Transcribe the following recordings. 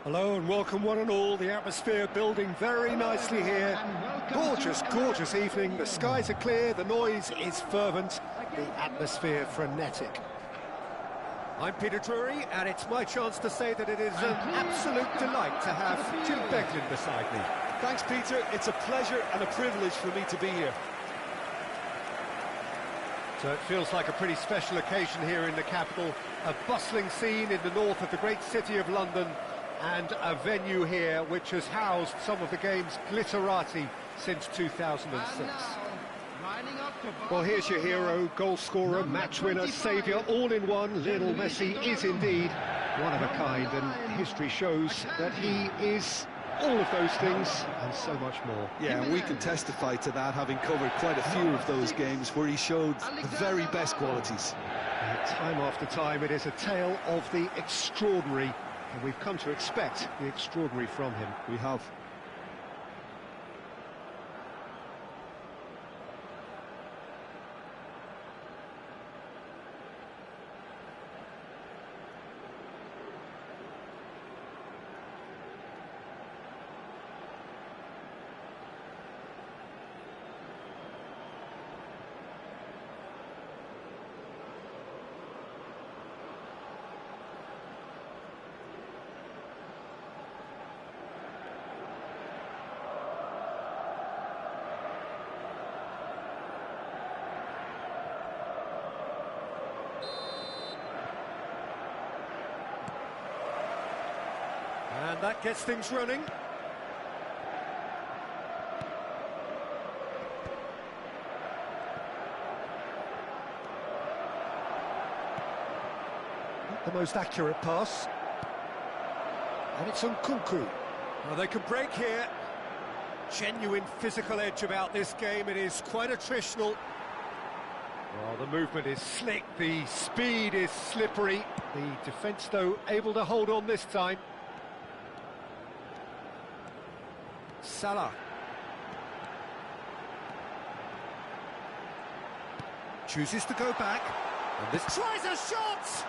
Hello and welcome one and all. The atmosphere building very nicely here. Gorgeous, gorgeous evening. The skies are clear, the noise is fervent, the atmosphere frenetic. I'm Peter Drury, and it's my chance to say that it is an absolute delight to have Jim Beglin beside me. Thanks, Peter. It's a pleasure and a privilege for me to be here. So it feels like a pretty special occasion here in the capital. A bustling scene in the north of the great city of London, and a venue here which has housed some of the game's glitterati since 2006. Well, here's your hero, goal scorer, match winner, saviour, all in one. Lionel Messi is indeed one of a kind, and history shows that he is all of those things and so much more. Yeah, and we can testify to that, having covered quite a few of those games where he showed the very best qualities. Time after time, it is a tale of the extraordinary, and we've come to expect the extraordinary from him. We have. And that gets things running. Not the most accurate pass. And it's Nkunku. Well, they can break here. Genuine physical edge about this game. It is quite attritional. Well, the movement is slick, the speed is slippery. The defence, though, able to hold on this time. Salah. Chooses to go back. And this tries a shot!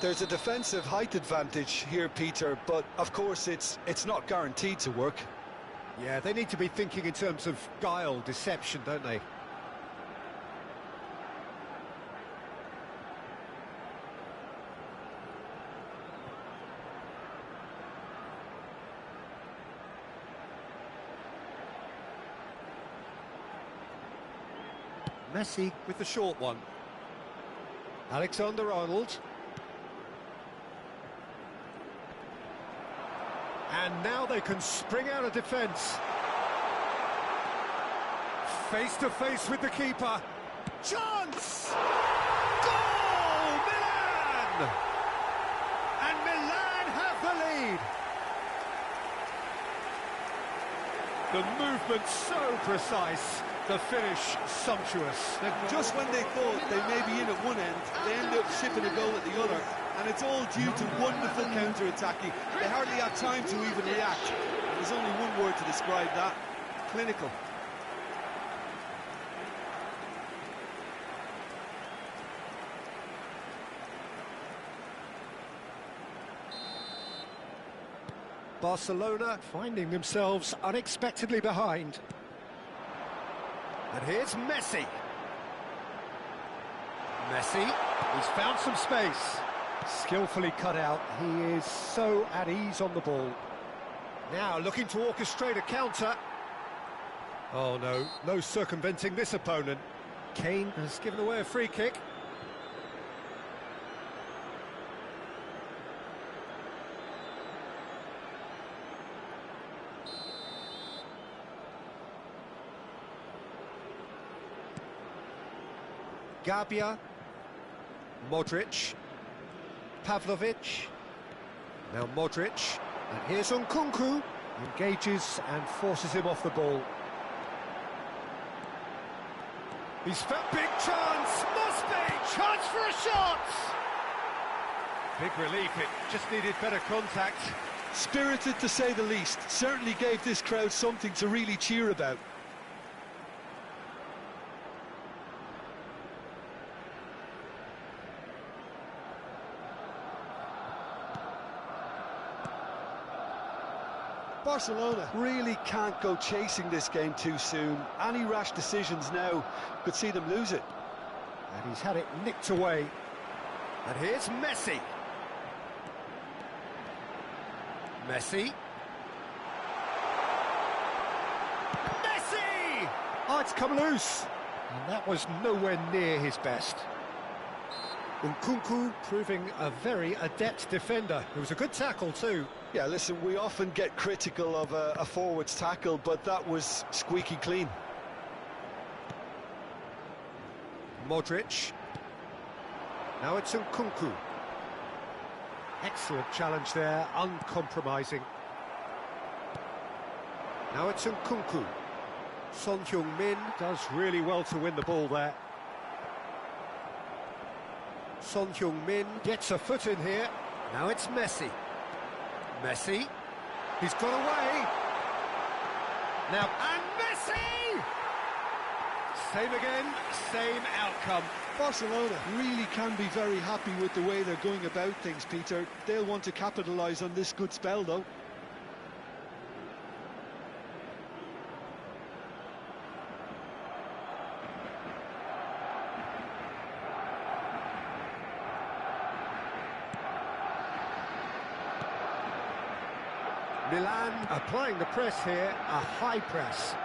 There's a defensive height advantage here, Peter, but of course it's not guaranteed to work. Yeah, they need to be thinking in terms of guile, deception, don't they? Messi with the short one. Alexander-Arnold. And now they can spring out of defence. Face to face with the keeper. Chance! Goal! Milan! And Milan have the lead. The movement so precise. The finish sumptuous. Just when they thought they may be in at one end, they end up shipping a goal at the other. And it's all due to wonderful counter-attacking. They hardly had time to even react. There's only one word to describe that: clinical. Barcelona finding themselves unexpectedly behind. And here's Messi. Messi, he's found some space. Skillfully cut out. He is so at ease on the ball. Now looking to orchestrate a counter. Oh no, no circumventing this opponent. Kane has given away a free kick. Gabia, Modric, Pavlovic, now Modric, and here's Nkunku, engages and forces him off the ball. He's found big chance, must be, chance for a shot! Big relief, it just needed better contact. Spirited to say the least, certainly gave this crowd something to really cheer about. Barcelona really can't go chasing this game too soon. Any rash decisions now could see them lose it. And he's had it nicked away. And here's Messi. Messi. Messi! Oh, it's come loose. And that was nowhere near his best. Nkunku proving a very adept defender. It was a good tackle too. Yeah, listen, we often get critical of a forward's tackle, but that was squeaky clean. Modric. Now it's Nkunku. Excellent challenge there, uncompromising. Now it's Nkunku. Son Heung-min does really well to win the ball there. Son Heung-min gets a foot in here. Now it's Messi. Messi. He's got away. Now, and Messi! Same again, same outcome. Barcelona really can be very happy with the way they're going about things, Peter. They'll want to capitalise on this good spell, though. Milan applying the press here, a high press.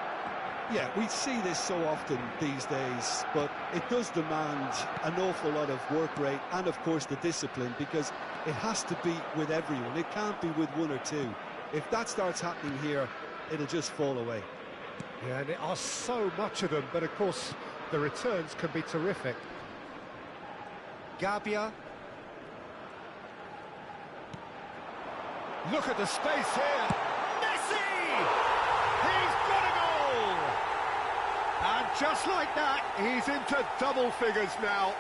Yeah, we see this so often these days, but it does demand an awful lot of work rate and, of course, the discipline, because it has to be with everyone. It can't be with one or two. If that starts happening here, it'll just fall away. Yeah, and there are so much of them, but, of course, the returns can be terrific. Gabia. Look at the space here. Messi! He's got a goal! And just like that, he's into double figures now.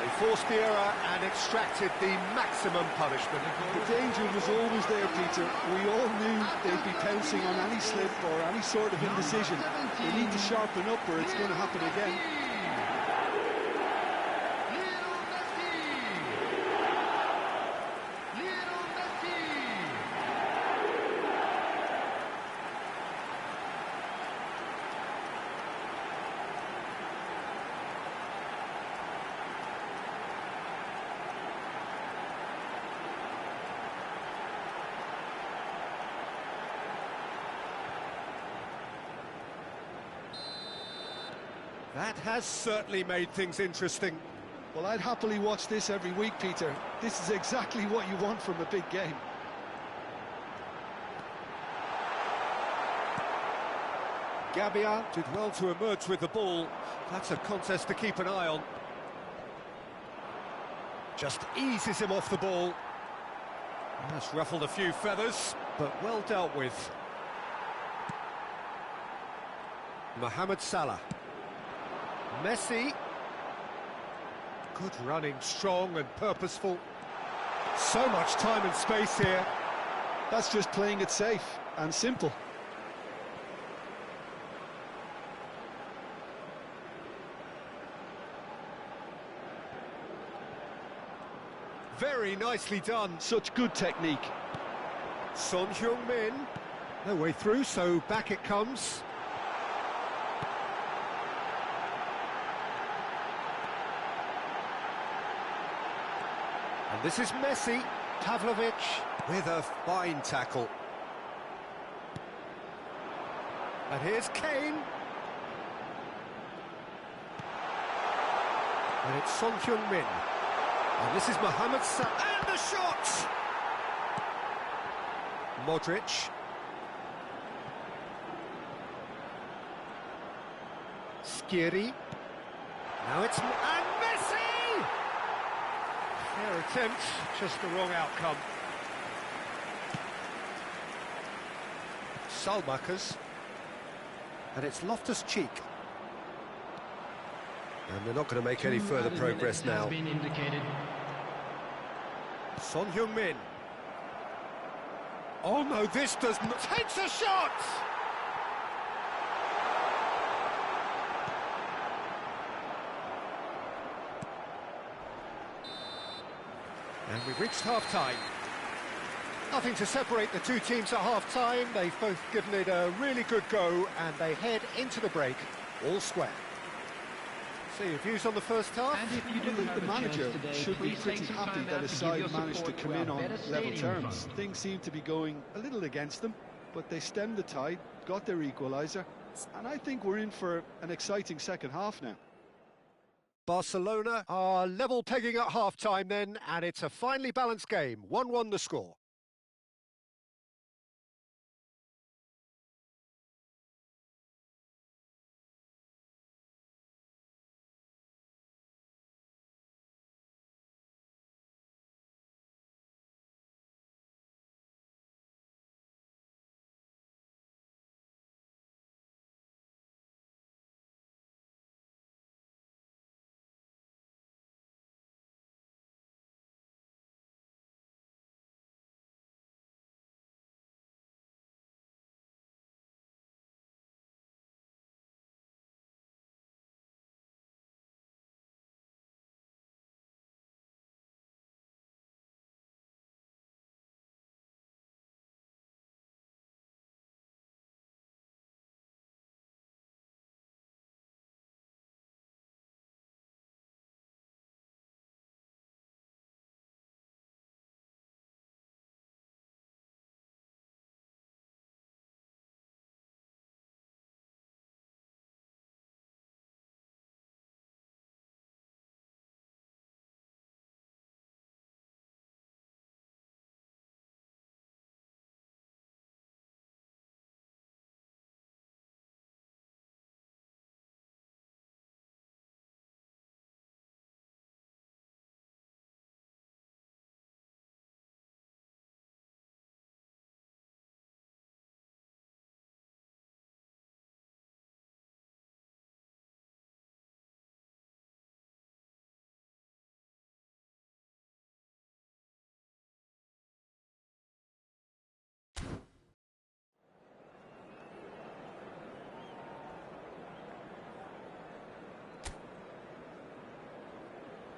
They forced the error and extracted the maximum punishment. The danger was always there, Peter. We all knew they'd be pouncing on any slip or any sort of indecision. They need to sharpen up or it's going to happen again. That has certainly made things interesting. Well, I'd happily watch this every week, Peter. This is exactly what you want from a big game. Gabia did well to emerge with the ball. That's a contest to keep an eye on. Just eases him off the ball. That's ruffled a few feathers, but well dealt with. Mohamed Salah. Messi. Good running, strong and purposeful. So much time and space here. That's just playing it safe and simple. Very nicely done. Such good technique. Son Heung-min. No way through, so back it comes. And this is Messi. Pavlovic with a fine tackle. And here's Kane. And it's Son Heung-min. And this is Mohamed Salah. And the shot! Modric. Skiri. Now it's... And Messi! Fair attempt, just the wrong outcome. Salmakers. And it's Loftus-Cheek. And they're not going to make any further progress now. Son Heung-min. Oh no, this does not... Takes a shot! And we've reached half-time. Nothing to separate the two teams at half-time. They've both given it a really good go, and they head into the break all square. So your views on the first half? The manager should be pretty happy that his side managed to come in on level terms. Things seem to be going a little against them, but they stemmed the tide, got their equaliser, and I think we're in for an exciting second half now. Barcelona are level pegging at half-time then, and it's a finely balanced game. 1-1 the score.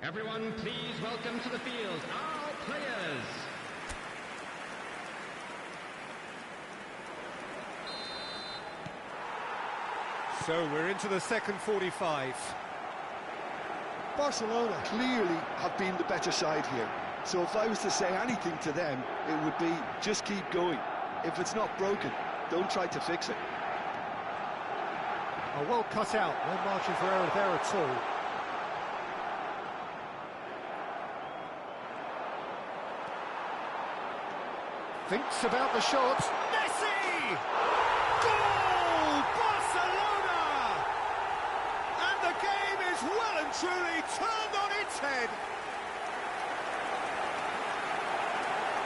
Everyone, please welcome to the field our players. So we're into the second 45. Barcelona clearly have been the better side here. So if I was to say anything to them, it would be just keep going. If it's not broken, don't try to fix it. Oh, well cut out, no margin for error there at all. Thinks about the shot. Messi! Goal! Barcelona! And the game is well and truly turned on its head.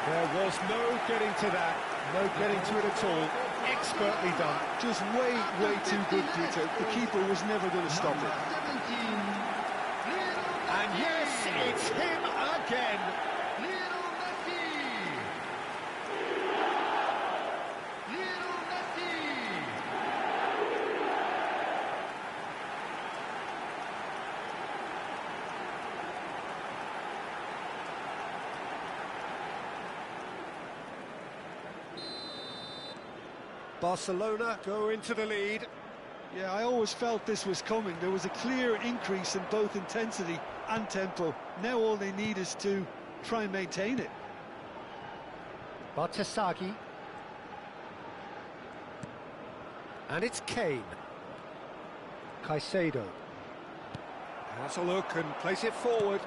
There was no getting to that, no getting to it at all. Expertly done. Just way too good, Peter. The keeper was never going to stop it. And yes, it's him again. Barcelona go into the lead. Yeah, I always felt this was coming. There was a clear increase in both intensity and tempo. Now all they need is to try and maintain it. Bartasagi. And it's Kane. Caicedo. Has a look and plays it forward.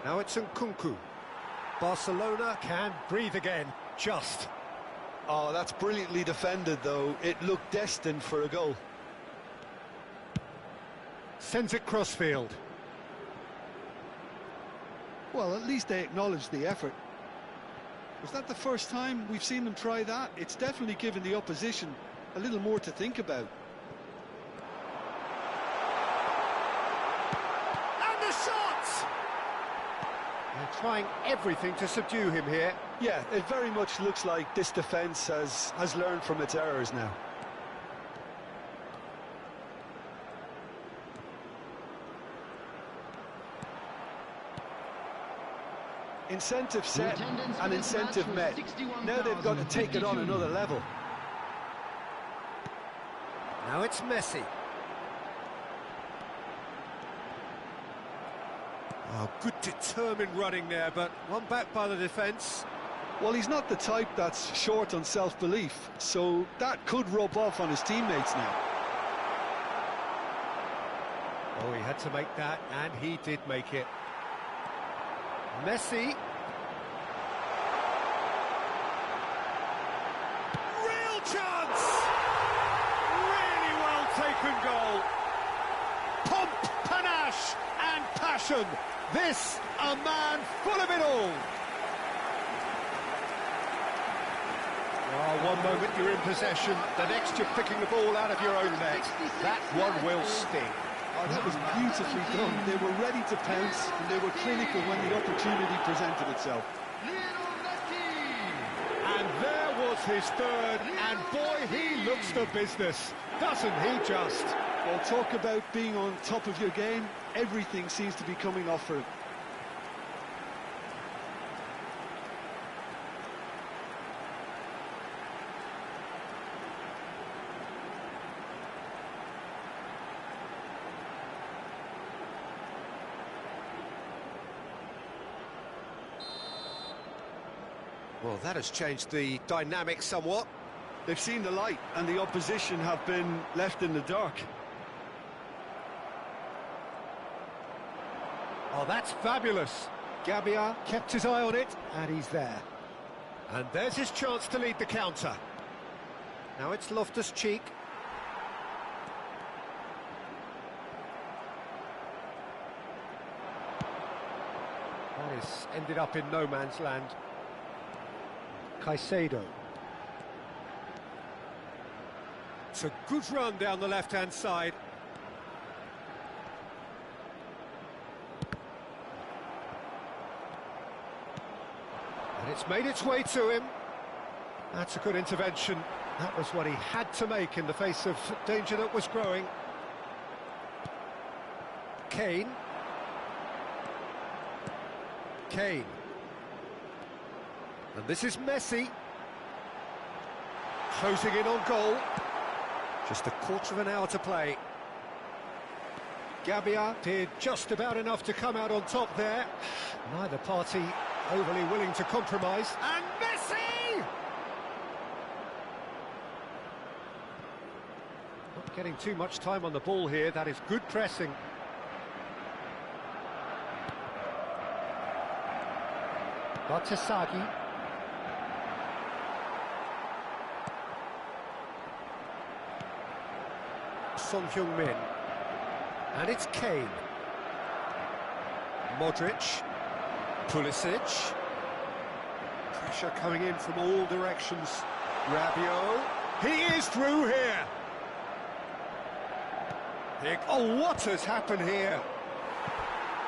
Now it's Nkunku. Barcelona can breathe again, just. Oh, that's brilliantly defended, though. It looked destined for a goal. Sends it crossfield. Well, at least they acknowledged the effort. Was that the first time we've seen them try that? It's definitely given the opposition a little more to think about. And the shot! They're trying everything to subdue him here. Yeah, it very much looks like this defence has learned from its errors now. Incentive set and incentive met. Now they've got to take it on another level. Now it's Messi. Oh, good determined running there, but one back by the defence. Well, he's not the type that's short on self-belief, so that could rub off on his teammates now. Oh, he had to make that, and he did make it. Messi. Real chance! Really well taken goal. Pomp, panache, and passion. This, a man full of it all. Oh, one moment you're in possession, the next you're picking the ball out of your own net. That one will sting. Oh, that was beautifully done. They were ready to pounce, and they were clinical when the opportunity presented itself. And there was his third, and boy, he looks the business, doesn't he just? Well, talk about being on top of your game. Everything seems to be coming off for him. Well, that has changed the dynamic somewhat. They've seen the light, and the opposition have been left in the dark. Oh, that's fabulous. Gabbia kept his eye on it, and he's there. And there's his chance to lead the counter. Now it's Loftus-Cheek. That is ended up in no man's land. Caicedo. It's a good run down the left-hand side. And it's made its way to him. That's a good intervention. That was what he had to make in the face of danger that was growing. Kane. Kane. And this is Messi. Closing in on goal. Just a quarter of an hour to play. Gabbia did just about enough to come out on top there. Neither party overly willing to compromise. And Messi! Not Getting too much time on the ball here. That is good pressing. Batasagi. Son Heung-min. And it's Kane. Modric. Pulisic. Pressure coming in from all directions. Rabiot. He is through here. Oh, what has happened here?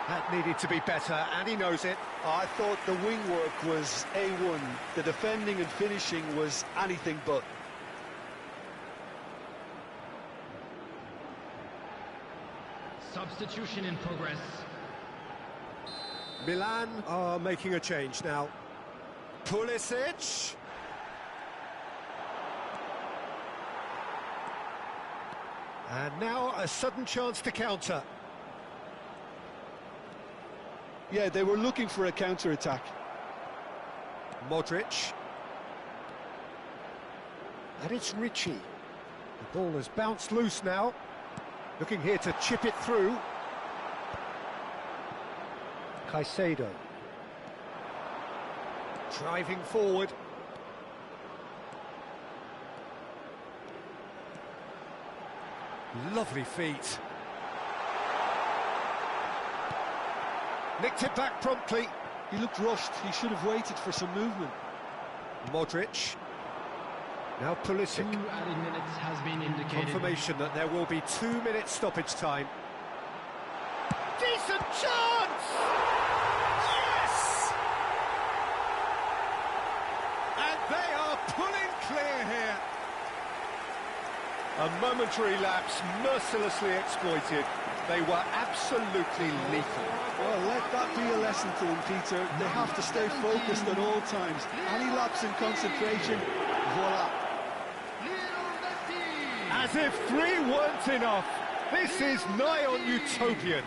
That needed to be better, and he knows it. I thought the wing work was A1. The defending and finishing was anything but. Substitution in progress. Milan are making a change now. Pulisic. And now a sudden chance to counter. Yeah, they were looking for a counter-attack. Modric. And it's Richie. The ball has bounced loose now. Looking here to chip it through. Caicedo. Driving forward. Lovely feet. Nicked it back promptly. He looked rushed. He should have waited for some movement. Modric. Now Pulisic. 2 added minutes has been indicated. Confirmation that there will be 2 minutes stoppage time. Decent chance! Yes! And they are pulling clear here. A momentary lapse, mercilessly exploited. They were absolutely lethal. Well, let that be a lesson to them, Peter. They have to stay focused at all times. Any lapse in concentration, voila. As if 3 weren't enough. This is nigh on utopian.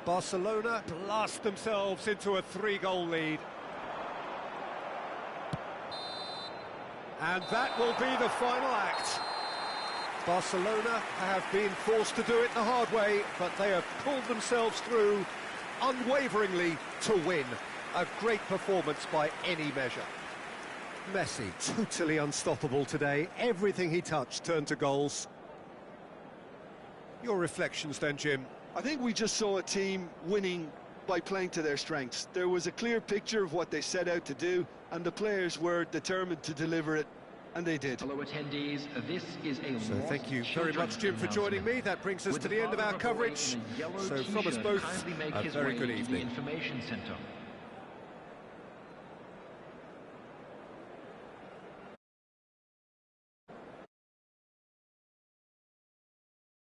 Barcelona blast themselves into a 3-goal lead. And that will be the final act. Barcelona have been forced to do it the hard way, but they have pulled themselves through unwaveringly to win. A great performance by any measure. Messi, totally unstoppable today. Everything he touched turned to goals. Your reflections then, Jim? I think we just saw a team winning by playing to their strengths. There was a clear picture of what they set out to do, and the players were determined to deliver it, and they did. Hello attendees, this is a So thank you very much, Jim, for joining me. That brings us to the end of our coverage. So from us both, a very good evening. Information Centre.